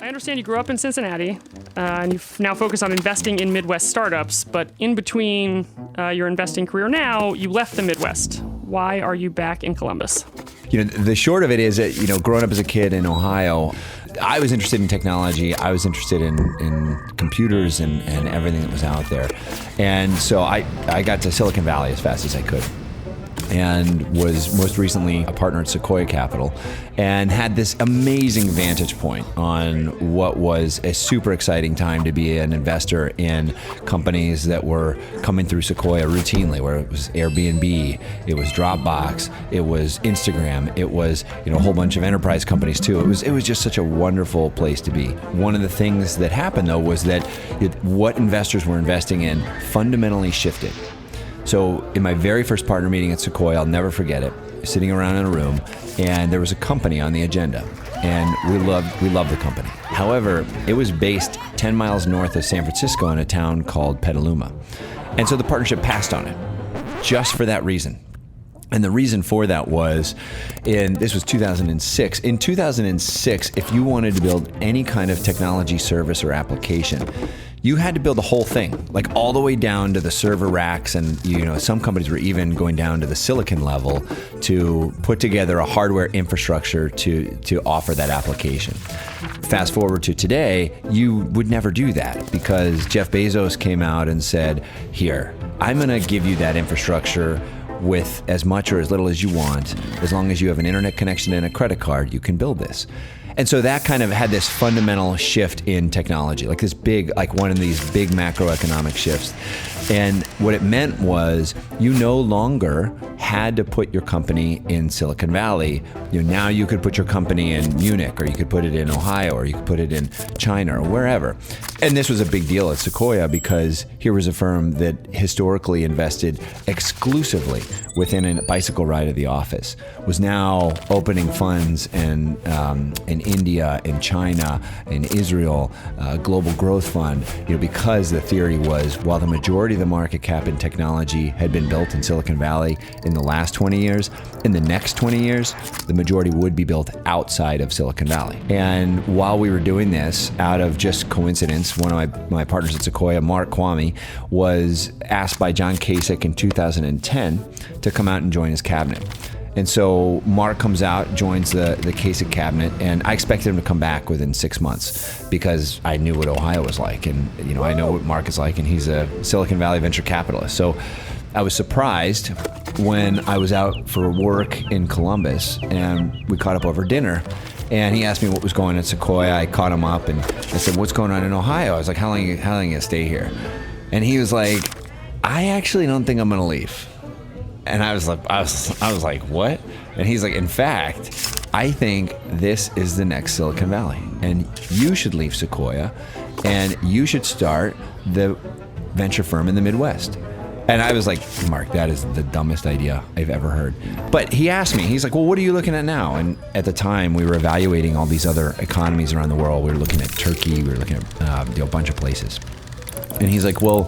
I understand you grew up in Cincinnati, and you now focus on investing in Midwest startups, but in between your investing career now, you left the Midwest. Why are you back in Columbus? The short of it is that, growing up as a kid in Ohio, I was interested in technology. I was interested in computers and everything that was out there. And so I got to Silicon Valley as fast as I could, and was most recently a partner at Sequoia Capital, and had this amazing vantage point on what was a super exciting time to be an investor in companies that were coming through Sequoia routinely, where it was Airbnb, it was Dropbox, it was Instagram, it was a whole bunch of enterprise companies too. It was just such a wonderful place to be. One of the things that happened though was that what investors were investing in fundamentally shifted. So in my very first partner meeting at Sequoia, I'll never forget it, sitting around in a room, and there was a company on the agenda, and we loved the company. However, it was based 10 miles north of San Francisco in a town called Petaluma. And so the partnership passed on it, just for that reason. And the reason for that was, this was 2006. In 2006, if you wanted to build any kind of technology service or application, you had to build the whole thing, like all the way down to the server racks, and some companies were even going down to the silicon level to put together a hardware infrastructure to offer that application. Fast forward to today, you would never do that because Jeff Bezos came out and said, "Here, I'm going to give you that infrastructure with as much or as little as you want. As long as you have an internet connection and a credit card, you can build this." And so that kind of had this fundamental shift in technology, like one of these big macroeconomic shifts. And what it meant was you no longer had to put your company in Silicon Valley. Now you could put your company in Munich, or you could put it in Ohio, or you could put it in China, or wherever. And this was a big deal at Sequoia because here was a firm that historically invested exclusively within a bicycle ride of the office, was now opening funds in India, in China, in Israel, Global Growth Fund, because the theory was, while the majority of the market cap in technology had been built in Silicon Valley in the last 20 years, in the next 20 years, the majority would be built outside of Silicon Valley. And while we were doing this, out of just coincidence, one of my partners at Sequoia, Mark Kwame, was asked by John Kasich in 2010 to come out and join his cabinet. And so Mark comes out, joins the Kasich cabinet, and I expected him to come back within 6 months because I knew what Ohio was like, and I know what Mark is like, and he's a Silicon Valley venture capitalist. So I was surprised when I was out for work in Columbus, and we caught up over dinner, and he asked me what was going on at Sequoia. I caught him up, and I said, "What's going on in Ohio?" I was like, "How long are you gonna stay here?" And he was like, "I actually don't think I'm gonna leave." And I was like, "What?" And he's like, "In fact, I think this is the next Silicon Valley, and you should leave Sequoia, and you should start the venture firm in the Midwest." And I was like, "Mark, that is the dumbest idea I've ever heard." But he asked me, he's like, "Well, what are you looking at now?" And at the time, we were evaluating all these other economies around the world. We were looking at Turkey, we were looking at a bunch of places. And he's like, "Well,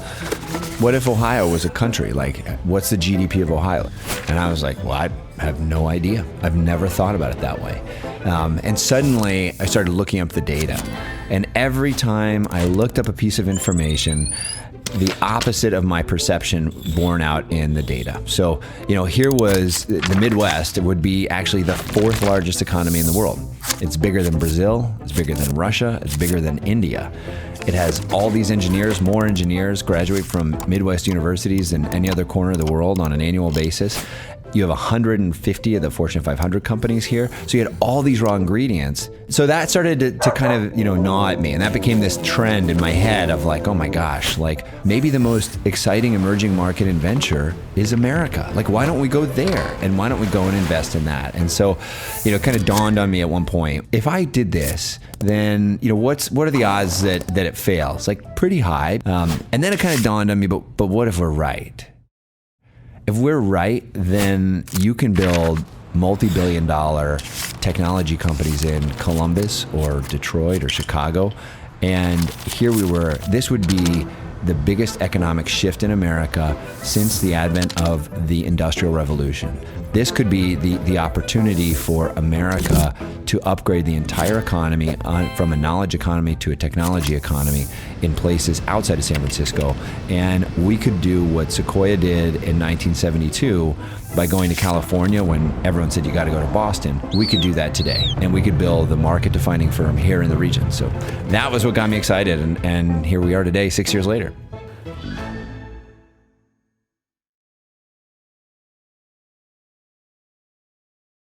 what if Ohio was a country? Like, what's the GDP of Ohio?" And I was like, "Well, I have no idea. I've never thought about it that way." And suddenly I started looking up the data. And every time I looked up a piece of information, the opposite of my perception borne out in the data. So, here was the Midwest. It would be actually the fourth largest economy in the world. It's bigger than Brazil. It's bigger than Russia. It's bigger than India. It has all these engineers, more engineers graduate from Midwest universities than any other corner of the world on an annual basis. You have 150 of the Fortune 500 companies here. So you had all these raw ingredients. So that started to kind of, gnaw at me. And that became this trend in my head of like, oh my gosh, like maybe the most exciting emerging market in venture is America. Like, why don't we go there? And why don't we go and invest in that? And so, it kind of dawned on me at one point, if I did this, then, what are the odds that it fails? Like pretty high. And then it kind of dawned on me, but what if we're right? If we're right, then you can build multi-billion-dollar technology companies in Columbus or Detroit or Chicago. And here we were. This would be the biggest economic shift in America since the advent of the Industrial Revolution. this could be the opportunity for America to upgrade the entire economy from a knowledge economy to a technology economy in places outside of San Francisco. And we could do what Sequoia did in 1972 by going to California when everyone said you got to go to Boston. We could do that today, and we could build the market-defining firm here in the region. So that was what got me excited, and here we are today, 6 years later.